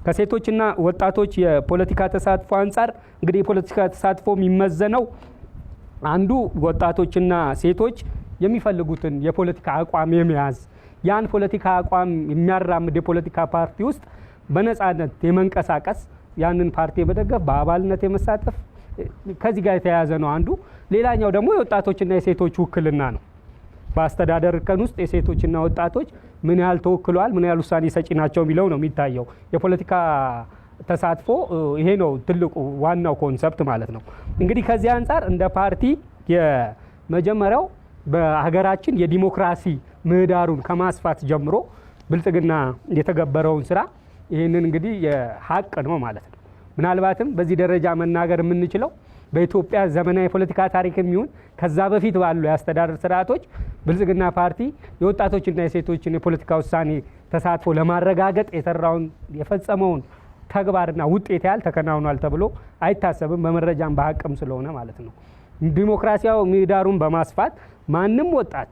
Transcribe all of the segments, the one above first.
ከሴቶችና ወጣቶች የፖለቲካ ተሳትፎ አንጻር እንግዲህ የፖለቲካ ተሳትፎ የሚመዘነው አንዱ ወጣቶችና ሴቶች የሚፈልጉትን የፖለቲካ አቋም የመያዝ ያን ፖለቲካ አቋም የሚያራምድ የፖለቲካ ፓርቲ ውስጥ በነፃነት የመንቀሳቀስ ያንን ፓርቲ የመደገፍ በአባልነት የመሳተፍ ከዚህ ጋር የተያያዘ ነው አንዱ። ሌላኛው ደግሞ የወጣቶችና የሴቶች ውክልና ነው። በአስተዳደር እርከን ውስጥ የሴቶችና ወጣቶች ምን ያህል ተወክለዋል፣ ምን ያህል ውሳኔ ሰጪ ናቸው የሚለው ነው የሚታየው። የፖለቲካ ተሳትፎ ይሄ ነው ትልቁ ዋናው ኮንሰፕት ማለት ነው። እንግዲህ ከዚህ አንጻር እንደ ፓርቲ የመጀመሪያው በሀገራችን የዲሞክራሲ ምህዳሩን ከማስፋት ጀምሮ ብልጽግና የተገበረውን ስራ ይህንን እንግዲህ የሀቅ ነው ማለት ነው። ምናልባትም በዚህ ደረጃ መናገር የምንችለው በኢትዮጵያ ዘመናዊ የፖለቲካ ታሪክ የሚሆን ከዛ በፊት ባሉ የአስተዳደር ስርዓቶች ብልጽግና ፓርቲ የወጣቶችና የሴቶችን የፖለቲካ ውሳኔ ተሳትፎ ለማረጋገጥ የሰራውን የፈጸመውን ተግባርና ውጤት ያህል ተከናውኗል ተብሎ አይታሰብም። በመረጃም በሀቅም ስለሆነ ማለት ነው። ዲሞክራሲያዊ ምህዳሩን በማስፋት ማንም ወጣት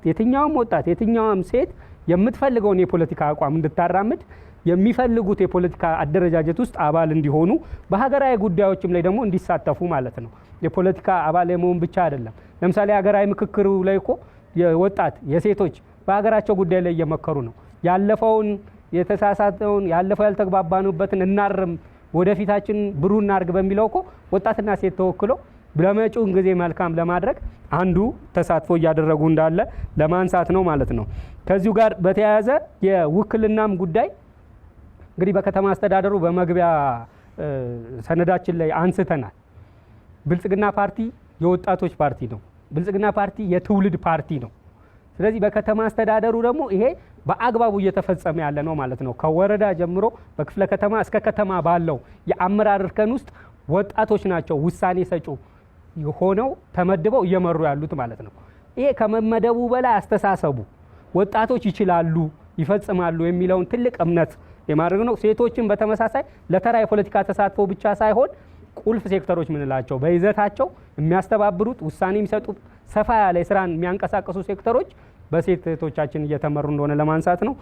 የትኛውም ሴት የምትፈልገውን የፖለቲካ አቋም እንድታራምድ የሚፈልጉት የፖለቲካ አደረጃጀት ውስጥ አባል እንዲሆኑ በሀገራዊ ጉዳዮችም ላይ ደግሞ እንዲሳተፉ ማለት ነው። የፖለቲካ አባል የመሆን ብቻ አይደለም። ለምሳሌ ሀገራዊ ምክክሩ ላይ እኮ የወጣት የሴቶች በሀገራቸው ጉዳይ ላይ እየመከሩ ነው። ያለፈውን የተሳሳተውን ያለፈው ያልተግባባኑበትን እናርም፣ ወደፊታችን ብሩህ እናርግ በሚለው እኮ ወጣትና ሴት ተወክሎ ለመጪውን ጊዜ መልካም ለማድረግ አንዱ ተሳትፎ እያደረጉ እንዳለ ለማንሳት ነው ማለት ነው። ከዚሁ ጋር በተያያዘ የውክልናም ጉዳይ እንግዲህ በከተማ አስተዳደሩ በመግቢያ ሰነዳችን ላይ አንስተናል። ብልጽግና ፓርቲ የወጣቶች ፓርቲ ነው። ብልጽግና ፓርቲ የትውልድ ፓርቲ ነው። ስለዚህ በከተማ አስተዳደሩ ደግሞ ይሄ በአግባቡ እየተፈጸመ ያለ ነው ማለት ነው። ከወረዳ ጀምሮ በክፍለ ከተማ እስከ ከተማ ባለው የአመራር እርከን ውስጥ ወጣቶች ናቸው ውሳኔ ሰጪ ሆነው ተመድበው እየመሩ ያሉት ማለት ነው። ይሄ ከመመደቡ በላይ አስተሳሰቡ ወጣቶች ይችላሉ፣ ይፈጽማሉ የሚለውን ትልቅ እምነት የማድረግ ነው። ሴቶችን በተመሳሳይ ለተራ የፖለቲካ ተሳትፎ ብቻ ሳይሆን ቁልፍ ሴክተሮች ምንላቸው በይዘታቸው የሚያስተባብሩት ውሳኔ የሚሰጡት ሰፋ ያለ ስራን የሚያንቀሳቀሱ ሴክተሮች በሴቶቻችን እየተመሩ እንደሆነ ለማንሳት ነው።